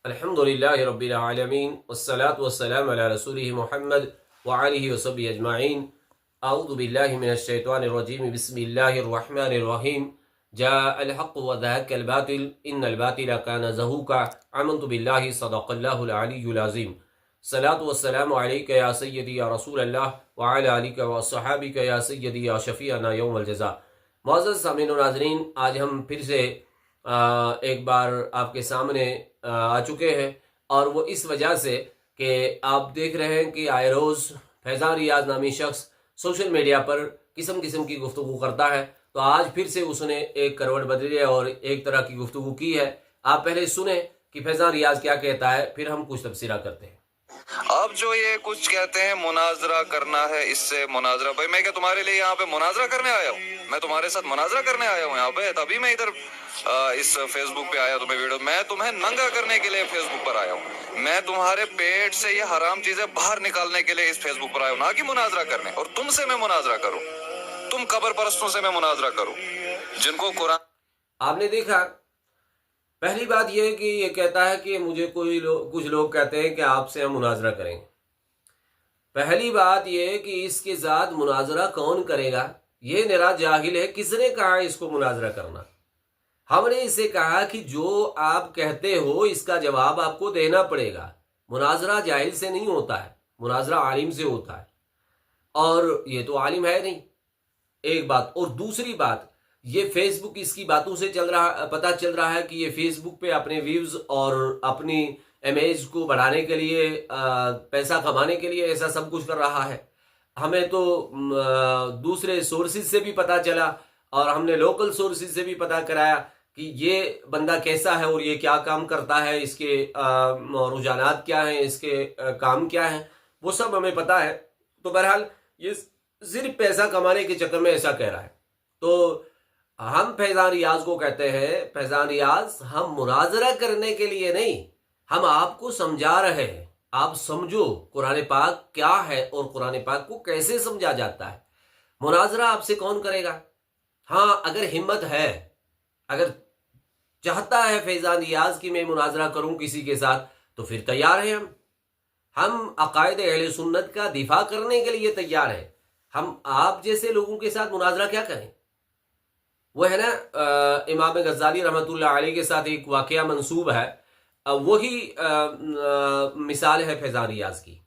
الحمدللہ رب العالمین والصلاة والسلام علی رسولہ محمد وعلیہ وصحبہ اجمعین۔ اعوذ باللہ من الشیطان الرجیم، بسم اللہ الرحمن الرحیم۔ جاء الحق وذهق الباطل ان الباطل كان زهوقا آمنت باللہ صدق اللہ العلی العظیم۔ صلاۃ والسلام علیک یا سیدی یا رسول اللہ وعلی آلک وصحابک یا سیدی یا شفیعنا یوم الجزاء۔ معزز سامعین و ناظرین، آج ہم پھر سے ایک بار آپ کے سامنے آ چکے ہیں، اور وہ اس وجہ سے کہ آپ دیکھ رہے ہیں کہ آئے روز فیضان ریاض نامی شخص سوشل میڈیا پر قسم قسم کی گفتگو کرتا ہے، تو آج پھر سے اس نے ایک کروٹ بدلی ہے اور ایک طرح کی گفتگو کی ہے۔ آپ پہلے سنیں کہ فیضان ریاض کیا کہتا ہے، پھر ہم کچھ تبصرہ کرتے ہیں۔ آپ جو یہ کچھ کہتے ہیں مناظرہ کرنا ہے، اس سے مناظرہ، بھائی میں کیا تمہارے لیے یہاں پہ مناظرہ کرنے آیا ہوں؟ میں تمہارے ساتھ مناظرہ کرنے آیا ہوں یہاں پہ، تبھی میں ادھر اس فیس بک پہ آیا تمہیں ویڈیو، میں تمہیں ننگا کرنے کے لیے فیس بک پر آیا ہوں، میں تمہارے پیٹ سے یہ حرام چیزیں باہر نکالنے کے لیے اس فیس بک پر آیا ہوں، نہ کہ مناظرہ کرنے۔ اور تم سے میں مناظرہ کروں، تم قبر پرستوں سے میں مناظرہ کروں جن کو قرآن۔ آپ نے دیکھا، پہلی بات یہ ہے کہ یہ کہتا ہے کہ مجھے کچھ لوگ کہتے ہیں کہ آپ سے ہم مناظرہ کریں۔ پہلی بات یہ ہے کہ اس کے ساتھ مناظرہ کون کرے گا؟ یہ نرا جاہل ہے، کس نے کہا اس کو مناظرہ کرنا؟ ہم نے اسے کہا کہ جو آپ کہتے ہو اس کا جواب آپ کو دینا پڑے گا۔ مناظرہ جاہل سے نہیں ہوتا ہے، مناظرہ عالم سے ہوتا ہے، اور یہ تو عالم ہے نہیں، ایک بات۔ اور دوسری بات، یہ فیس بک اس کی باتوں سے پتہ چل رہا ہے کہ یہ فیس بک پہ اپنے ویوز اور اپنی امیج کو بڑھانے کے لیے، پیسہ کمانے کے لیے ایسا سب کچھ کر رہا ہے۔ ہمیں تو دوسرے سورسز سے بھی پتہ چلا، اور ہم نے لوکل سورسز سے بھی پتہ کرایا کہ یہ بندہ کیسا ہے اور یہ کیا کام کرتا ہے، اس کے رجحانات کیا ہیں، اس کے کام کیا ہیں، وہ سب ہمیں پتہ ہے۔ تو بہرحال یہ صرف پیسہ کمانے کے چکر میں ایسا کہہ رہا ہے۔ تو ہم فیضان ریاض کو کہتے ہیں، فیضان ریاض ہم مناظرہ کرنے کے لیے نہیں، ہم آپ کو سمجھا رہے ہیں، آپ سمجھو قرآن پاک کیا ہے اور قرآن پاک کو کیسے سمجھا جاتا ہے۔ مناظرہ آپ سے کون کرے گا؟ ہاں، اگر ہمت ہے، اگر چاہتا ہے فیضان ریاض کی میں مناظرہ کروں کسی کے ساتھ، تو پھر تیار ہیں ہم عقائد اہل سنت کا دفاع کرنے کے لیے تیار ہیں۔ ہم آپ جیسے لوگوں کے ساتھ مناظرہ کیا کریں؟ وہ ہے نا، امام غزالی رحمۃ اللہ علیہ کے ساتھ ایک واقعہ منسوب ہے، وہی مثال ہے فیضان ریاض کی۔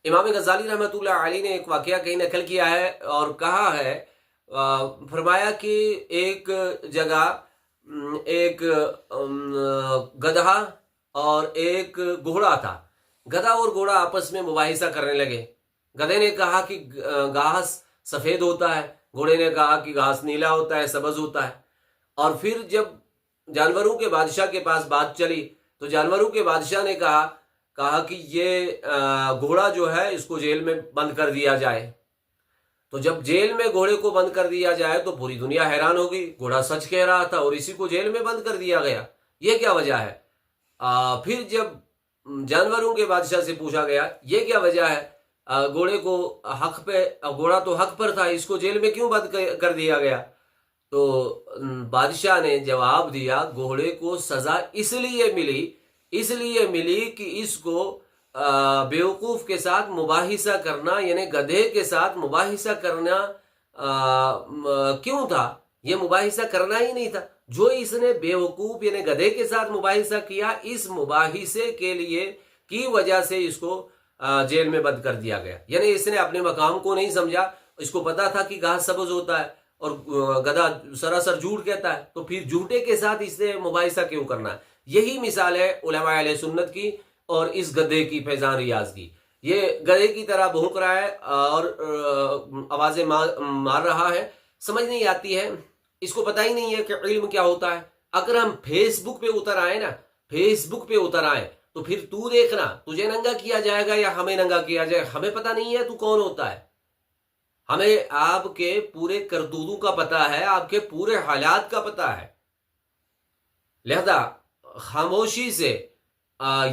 امام غزالی رحمۃ اللہ علیہ نے ایک واقعہ کہیں نقل کیا ہے اور کہا ہے، فرمایا کہ ایک جگہ ایک گدھا اور ایک گھوڑا تھا۔ گدھا اور گھوڑا آپس میں مباحثہ کرنے لگے۔ گدھے نے کہا کہ گھاس سفید ہوتا ہے، گھوڑے نے کہا کہ گھاس نیلا ہوتا ہے، سبز ہوتا ہے۔ اور پھر جب جانوروں کے بادشاہ کے پاس بات چلی تو جانوروں کے بادشاہ نے کہا کہ یہ گھوڑا جو ہے اس کو جیل میں بند کر دیا جائے۔ تو جب جیل میں گھوڑے کو بند کر دیا جائے تو پوری دنیا حیران ہوگی، گھوڑا سچ کہہ رہا تھا اور اسی کو جیل میں بند کر دیا گیا، یہ کیا وجہ ہے؟ پھر جب جانوروں کے بادشاہ سے پوچھا گیا یہ کیا وجہ ہے، گھوڑا تو حق پر تھا، اس کو جیل میں کیوں بند کر دیا گیا؟ تو بادشاہ نے جواب دیا، گھوڑے کو سزا اس لیے ملی کہ اس کو بیوقوف کے ساتھ مباحثہ کرنا، یعنی گدھے کے ساتھ مباحثہ کرنا کیوں تھا؟ یہ مباحثہ کرنا ہی نہیں تھا۔ جو اس نے بیوقوف یعنی گدھے کے ساتھ مباحثہ کیا، اس مباحثے کے لیے کی وجہ سے اس کو جیل میں بند کر دیا گیا۔ یعنی اس نے اپنے مقام کو نہیں سمجھا، اس کو پتا تھا کہ گھاس سبز ہوتا ہے اور گدھا سراسر جھوٹ کہتا ہے، تو پھر جھوٹے کے ساتھ اس نے مباحثہ کیوں کرنا ہے؟ یہی مثال ہے علماء اہل سنت کی اور اس گدھے کی، فیضان ریاض کی۔ یہ گدھے کی طرح بھونک رہا ہے اور آوازیں مار رہا ہے، سمجھ نہیں آتی ہے، اس کو پتہ ہی نہیں ہے کہ علم کیا ہوتا ہے۔ اگر ہم فیس بک پہ اتر آئیں تو پھر تو دیکھنا تجھے ننگا کیا جائے گا یا ہمیں ننگا کیا جائے گا، ہمیں پتہ نہیں ہے تو کون ہوتا ہے۔ ہمیں آپ کے پورے کرتوتوں کا پتہ ہے، آپ کے پورے حالات کا پتہ ہے، لہذا خاموشی سے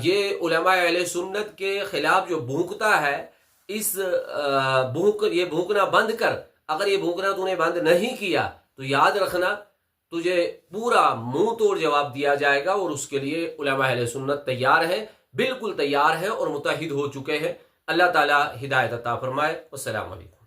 یہ علماء اہل سنت کے خلاف جو بھونکتا ہے، یہ بھونکنا بند کر۔ اگر یہ بھونکنا تو نے بند نہیں کیا تو یاد رکھنا تجھے پورا منہ توڑ جواب دیا جائے گا، اور اس کے لیے علماء اہل سنت تیار ہیں، بالکل تیار ہیں اور متحد ہو چکے ہیں۔ اللہ تعالی ہدایت عطا فرمائے۔ السلام علیکم۔